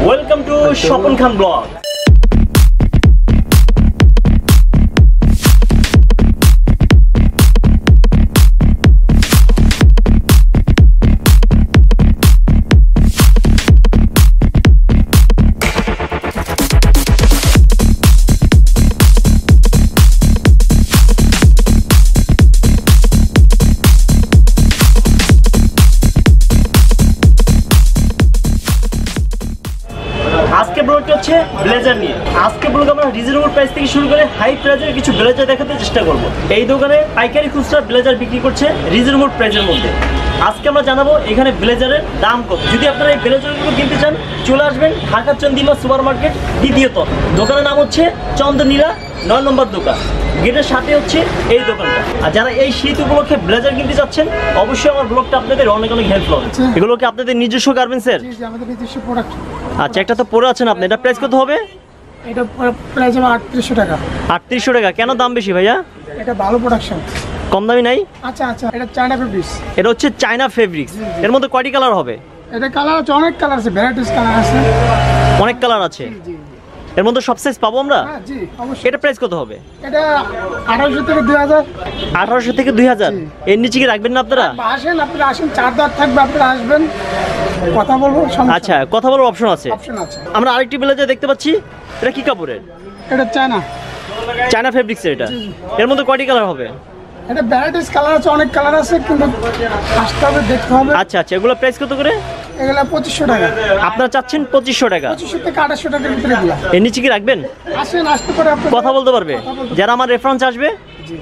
Welcome to Swapan Khan blog. আজকে ব্লগটা হচ্ছে ব্লেজার নিয়ে। আজকে ব্লগ আমরা রিজনেবল প্রাইস থেকে শুরু করে হাই প্রাইসের কিছু ব্লেজার দেখাতে চেষ্টা করব। এই দোকানে পাইকারি খুচরা ব্লেজার বিক্রি করছে রিজনেবল প্রাইসের মধ্যে। আজকে আমরা জানাবো এখানে ব্লেজারের দাম কত। যদি আপনারা এই ব্লেজারগুলো কিনতে চান চলে আসবেন ঢাকা চন্দিমা সুপার মার্কেট দ্বিতীয় তলা। দোকানের নাম হচ্ছে চন্দ্রনীলা 9 নম্বর দোকান, গেটের সাথে হচ্ছে এই দোকানটা। আর যারা এই শীত উপলক্ষে ব্লেজার কিনতে চাচ্ছেন অবশ্যই আমার ব্লগটা আপনাদের অনেক হেল্পফুল হবে। এগুলো কি আপনাদের নিজস্ব গার্মেন্টসের? জি জি, আমাদের নিজস্ব প্রোডাক্ট। আচ্ছা, একটা তো পরে আছেন আপনি, এটা প্রাইস কত হবে? এটা প্রাইস হবে 3800 টাকা। 3800 টাকা? কেন দাম বেশি ভাইয়া? এটা ভালো প্রোডাকশন, কম দামি নাই? আচ্ছা আচ্ছা, এটা চায়না ফেব্রিক্স। এটা হচ্ছে চায়না ফেব্রিক্স। এর মধ্যে কয়টি কালার হবে? এটা কালার আছে, অনেক কালার আছে, ভ্যারাইটিস কালার আছে, অনেক কালার আছে। জি জি, এর মধ্যে সব সাইজ পাবো আমরা? হ্যাঁ জি অবশ্যই। এটা প্রাইস কত হবে? এটা 1800 থেকে 2000। 1800 থেকে 2000? এর নিচে কি রাখবেন না আপনারা? আসেন, আপনারা আসেন, 4 দাঁত থাকবে, আপনারা আসবেন, কথা বলবো। আচ্ছা, কথা বলার অপশন আছে? অপশন আছে। আমরা আরেকটি ব্লেজার দেখতে পাচ্ছি, এটা কি কাপড়ের? এটা চায়না, চায়না ফেব্রিক্স। এটা এর মধ্যে কয়টি কালার হবে? এটা ভ্যারাইটিস কালার আছে, অনেক কালার আছে, কিন্তু আসতে হবে, দেখতে হবে। আচ্ছা আচ্ছা, এগুলো প্রাইস কত করে? এগুলা 2500 টাকা। আপনারা চাচ্ছেন 2500 টাকা? 2500 থেকে 2800 টাকার ভিতরে দিলাম। এর নিচে কি রাখবেন? আসেন, আসতে পারে, আপনারা কথা বলতে পারবে যারা আমার রেফারেন্স আসবে?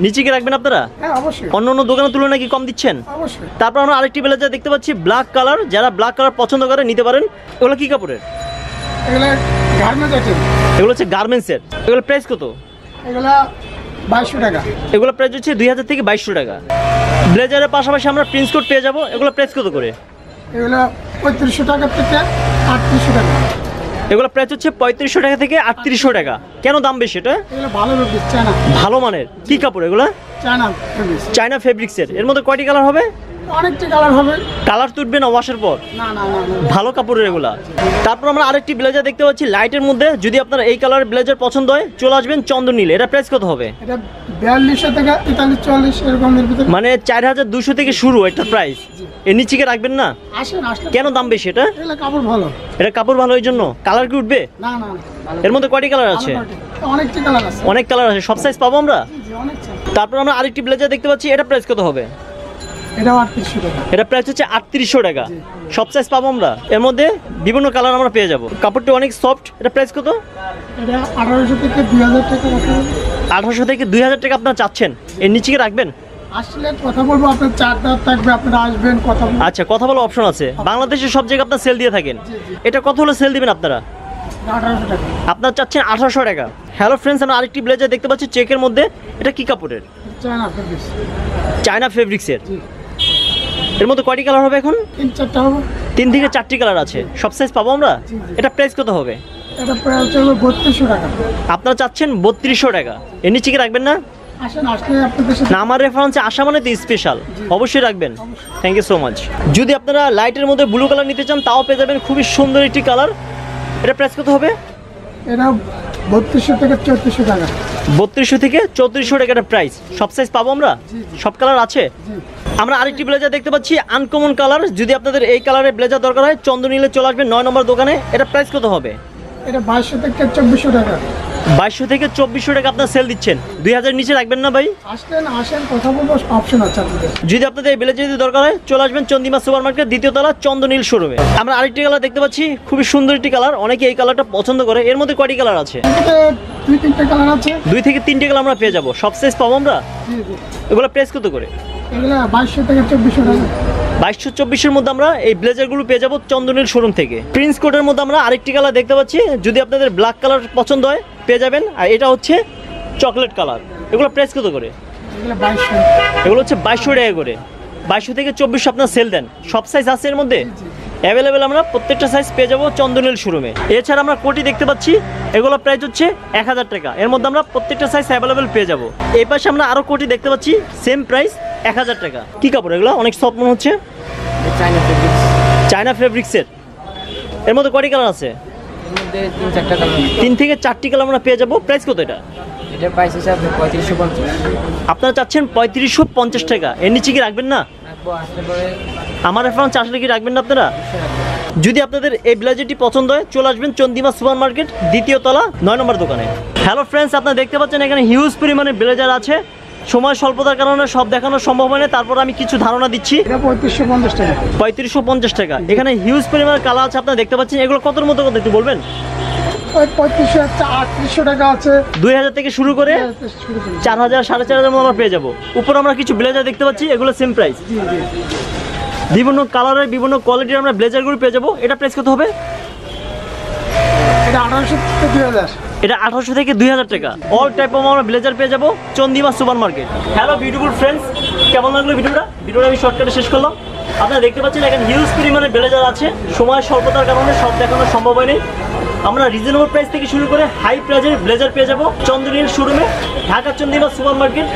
নিচে কি রাখবেন আপনারা? হ্যাঁ অবশ্যই অন্য অন্য দোকানের তুলনায় কি কম দিচ্ছেন? অবশ্যই। তারপর আমরা আরেকটি ব্লেজার দেখতে পাচ্ছি ব্ল্যাক কালার। যারা ব্ল্যাক কালার পছন্দ করে নিতে পারেন। এগুলো কি কাপড়ের? এগুলা গার্মেন্টস আইটেম। এগুলো হচ্ছে গার্মেন্টসের। এগুলো প্রাইস কত? এগুলা 2200 টাকা। এগুলো প্রাইস হচ্ছে 2000 থেকে 2200 টাকা। ব্লেজারের পাশাপাশি আমরা প্রিন্স কোট পেয়ে যাবো। এগুলো প্রাইস কত করে? এগুলা 3500 টাকা থেকে 3800 টাকা। এগুলো প্রাইস হচ্ছে 3500 টাকা থেকে 3800 টাকা। কেন দাম বেশি এটা? এগুলা ভালো রূপ, চায়না, ভালো মানের। কি কাপড় এগুলো? China fabrics. চায়না ফেব্রিক্সের। এর মধ্যে কয়টি কালার হবে? অনেকটা কালার হবে। কালার তুটবে না ওয়াশের পর? না না না না। ভালো কাপড়ের এগুলা। তারপর আমরা আরেকটি ব্লেজার দেখতে পাচ্ছি লাইটের মধ্যে। যদি আপনার এই কালারের ব্লেজার পছন্দ হয় চলে আসবেন চন্দ্রনীল। এটা প্রাইস কত হবে? এটা 4200 থেকে 43-44 এরকম এর ভিতরে। মানে 4200 থেকে শুরু এটা প্রাইস। এর নিচে কি রাখবেন না? আসেন, আসলে কেন দাম বেশি এটা? এগুলা কাপড় ভালো। এটা কাপড় ভালো এই জন্য? কালার কি উঠবে? না না, এর মধ্যে কয়টি কালার আছে? অনেকটা কালার আছে। অনেক কালার আছে। সব সাইজ পাবো আমরা? জি অনেক চাই। তারপর আমরা আরেকটি ব্লেজার দেখতে পাচ্ছি। এটা প্রাইস কত হবে? এটা 3800 টাকা। এটা প্রাইস হচ্ছে 3800 টাকা। সব সাইজ পাবো আমরা? এর মধ্যে বিভিন্ন কালার আমরা পেয়ে যাবো। কাপড়টা অনেক সফট। এটা প্রাইস কত? এটা 1800 থেকে 2000 টাকা রাখা হবে। 1800 থেকে 2000 টাকা আপনারা চাচ্ছেন। এর নিচে কি রাখবেন? আসলে কথা বলবো, আপনার 4 দাঁত থাকবে, আপনারা আসবেন, কথা বলবো। আচ্ছা, কথা বলার অপশন আছে। বাংলাদেশের সব জায়গায় আপনার সেল দিয়ে থাকেন। জি, জি। এটা কত হলে সেল দিবেন আপনারা? 1800 টাকা। আপনারা চাচ্ছেন 1800 টাকা। হ্যালো ফ্রেন্ডস, আমরা আরেকটি ব্লেজার দেখতে পাচ্ছি চেকের মধ্যে। এটা কি কাপড়ের? China fabrics. চায়না ফেব্রিক্সের। জি। এর মধ্যে কয়টি কালার হবে এখন? 3-4টা হবে। 3 থেকে 4টি কালার আছে। সব সাইজ পাবো আমরা? জি, জি। এটা প্রাইস কত হবে? এটা প্রাইস হবে 3200 টাকা। আপনারা চাচ্ছেন 3200 টাকা। এর নিচে কি রাখবেন না? আসেন, আসলে আপনাদের সাথে। না, আমার রেফারেন্সে আসা মানে তো স্পেশাল। অবশ্যই রাখবেন। Thank you so much. যদি আপনারা লাইটের মধ্যে ব্লু কালার নিতে চান তাও পেয়ে যাবেন। খুবই সুন্দর একটি কালার। এটা প্রাইস কত হবে? এটা 3200 থেকে 3400 টাকা। 3200 থেকে 3400 টাকা এটা প্রাইস। সব সাইজ পাবো আমরা? সব কালার আছে? জি। আমরা আরেকটি ব্লেজার দেখতে পাচ্ছি আনকমন কালার। যদি আপনাদের এই কালারের ব্লেজার দরকার হয় চন্দ্রনীলে চলে আসবেন 9 নম্বর দোকানে। এটা প্রাইস কত হবে? এটা 2200 থেকে 2400 টাকা। 2200 থেকে 2400 টাকা আপনার সেল দিচ্ছেন। 2000 নিচে রাখবেন না ভাই? আসেন, আসেন, কথা বলবো, অপশন আছে আপনাদের। যদি আপনাদের এই ব্লেজার যদি দরকার হয় চলে আসবেন চন্দিমা সুপার মার্কেট দ্বিতীয় তলা চন্দ্রনীল শোরুমে। আমরা আরেকটি কালার দেখতে পাচ্ছি, খুবই সুন্দর একটি কালার। অনেকে এই কালারটা পছন্দ করে। এর মধ্যে কয়টি কালার আছে? এটাতে 2-3টা কালার আছে। 2 থেকে 3টে কালার আমরা পেয়ে যাবো। সব সাইজ পাবো আমরা? জি জি। এগুলো প্রাইস কত করে? এগুলা 2200 থেকে 2400 টাকা। 2224-এর মধ্যে আমরা এই ব্লেজারগুলো পেয়ে যাবো চন্দ্রনীল শোরুম থেকে। প্রিন্স কোটের মধ্যে আমরা আরেকটি কালার দেখতে পাচ্ছি। যদি আপনাদের ব্ল্যাক কালার পছন্দ হয় পেয়ে যাবেন। আর এটা হচ্ছে চকলেট কালার। এগুলো প্রাইস কত করে? এগুলা 2200। এগুলো হচ্ছে 2200 টাকা করে। 2200 থেকে 2400 আপনার সেল দেন। সব সাইজ আছে এর মধ্যে? অ্যাভেলেবেল আমরা প্রত্যেকটা সাইজ পেয়ে যাবো চন্দ্রনীল শোরুমে। এছাড়া আমরা কোটি দেখতে পাচ্ছি। এগুলো প্রাইস হচ্ছে 1000 টাকা। এর মধ্যে আমরা প্রত্যেকটা সাইজ অ্যাভেলেবেল পেয়ে যাবো। এই পাশে আমরা আরও কোটি দেখতে পাচ্ছি, সেম প্রাইস 1000 টাকা। কি কাপড় এগুলো? অনেক সফট মনে হচ্ছে। China fabrics. চায়না ফেব্রিক্সের। এর মধ্যে কয়টি কালার আছে? এর মধ্যে 3-4টা কালার। 3 থেকে 4টি কালার আমরা পেয়ে যাবো। প্রাইস কত এটা? এটা প্রাইস হচ্ছে আপনার 3550। আপনারা চাচ্ছেন 3550 টাকা, এর নিচে কি রাখবেন না? রাখবো, আসতে পরে আমার রেফারেন্স আসলে কি রাখবেন না আপনারা? যদি আপনাদের এই ব্লেজারটি পছন্দ হয় চলে আসবেন চন্দিমা সুপার মার্কেট, 2য় তলা, 9 নম্বর দোকানে। হ্যালো ফ্রেন্ডস, আপনারা দেখতে পাচ্ছেন এখানে হিউজ পরিমাণে ব্লেজার আছে। সময় স্বল্পতার কারণে সব দেখানো সম্ভব হয় না, তারপর আমি কিছু ধারণা দিচ্ছি। এটা 3550 টাকা। 3550 টাকা। এখানে হিউজ পরিমাণে কালার আছে, আপনারা দেখতে পাচ্ছেন। এগুলো কতর মতো কত একটু বলবেন? ওই 3500 3800 টাকা আছে। 2000 থেকে শুরু করে শুরু করি। 4000 4500 মতো আমরা পেয়ে যাবো। উপর আমরা কিছু ব্লেজার দেখতে পাচ্ছি, এগুলো সেম প্রাইস। জি জি। বিভিন্ন কালারের বিভিন্ন কোয়ালিটির আমরা ব্লেজারগুলো পেয়ে যাবো। এটা প্রাইস কত হবে? এটা 1800 থেকে 2000। এটা 1800 থেকে 2000 টাকা। অল টাইপ অফ আমরা ব্লেজার পেয়ে যাবো Chandima super market. Hello beautiful friends, কেমন লাগলো ভিডিওটা আমি শর্টকাটে শেষ করলাম। আপনারা দেখতে পাচ্ছেন এখানে হিউজ পরিমাণে ব্লেজার আছে। সময় স্বল্পতার কারণে সব দেখানো সম্ভব হয়নি। আমরা রিজনেবল প্রাইস থেকে শুরু করে হাই প্রাইজের ব্লেজার পেয়ে যাবো চন্দ্রনীল শোরুমে, ঢাকা চন্দিমা সুপার মার্কেট,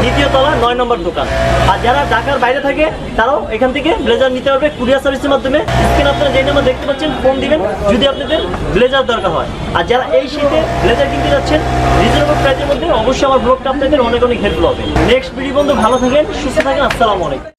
2য় তলা, 9 নম্বর দোকান। আর যারা ঢাকার বাইরে থাকে তারাও এখান থেকে ব্লেজার নিতে পারবে কুরিয়ার সার্ভিসের মাধ্যমে। স্ক্রিনে আপনারা যে নাম্বার দেখতে পাচ্ছেন ফোন দিবেন যদি আপনাদের ব্লেজার দরকার হয়। আর যারা এই শীতে ব্লেজার কিনতে যাচ্ছেন রিজনেবল প্রাইসের মধ্যে, অবশ্যই আমার ব্লগটা আপনাদের অনেক অনেক হেল্পফুল হবে। নেক্সট ভিডিও বন্ধু, ভালো থাকেন, সুস্থ থাকেন, আসসালামু আলাইকুম।